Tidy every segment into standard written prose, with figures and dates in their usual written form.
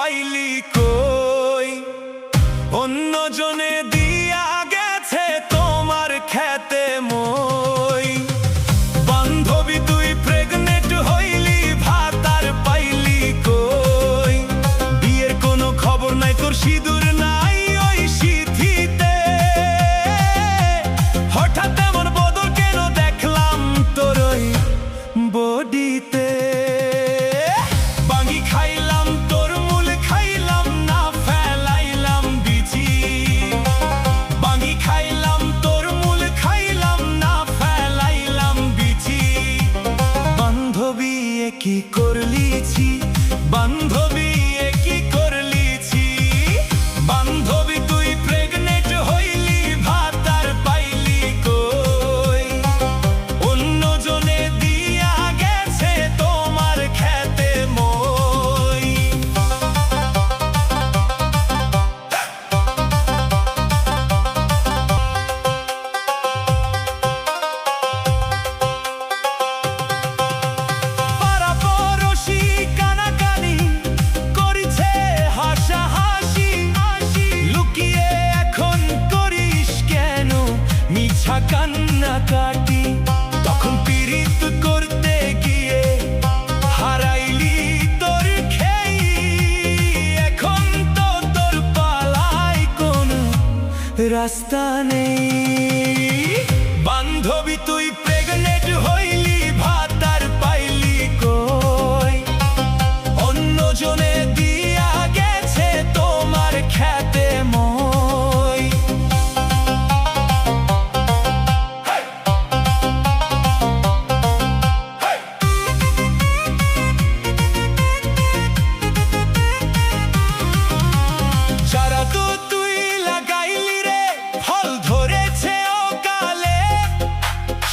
পাইলি কই? অন্য জনে দিয়া গেছে তোমার খেতে মই। বান্ধবী তুই প্রেগনেন্ট হইলি, ভাত আর পাইলি কই? বিয়ের কোনো খবর নাই, তোর সিঁদুর নাই ওই সিঁথিতে। হঠাৎ এমন বদল কেন দেখলাম তোর ওই বডিতে? বাঙ্গি খাইলাম তোর মূল খাইলাম না, ফেলাইলাম বিচি। বাঙ্গি খাইলাম তোর মূল খাইলাম না, ফেলাইলাম বিচি। বান্ধবী এ কি করলিছি, বান্ধবী এ কি করলিছি? বান্ধবী তুই প্রেগনেন্ট হইলি, ভাত আর পাইলি কই? অন্য জনে দিয়া গেছে তোমার খেতে মই। পাড়া-পড়শি কানাকানি করিছে হাসাহাসি, লুকিয়ে এখন করিস কেন মিছা কান্নাকাটি? তখন পীড়িত করতে গিয়ে হারাইলি তোর খেই। এখন তো তোর পালায় কোনো রাস্তা নেই। বান্ধবী তুই প্রেগনেন্ট হইলি, ভাত আর পাইলি কই? অন্য জনে দিয়া গেছে তোমার খেতে মই। যারা তো তুই লাগাইলি রে, ফল ধরেছে অকালে।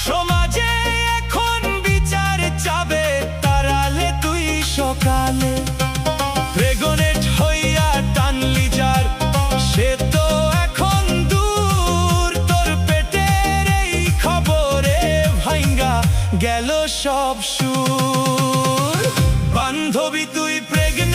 সমাজে এখন বিচার চাবে, তারালে তুই সকালে। প্রেগনেন্ট হইয়া টানলি যার, সে তো এখন দূর। তোর পেটের এই খবরে ভাঙ্গা গেল সব সুর। বান্ধবী তুই প্রেগনেন্ট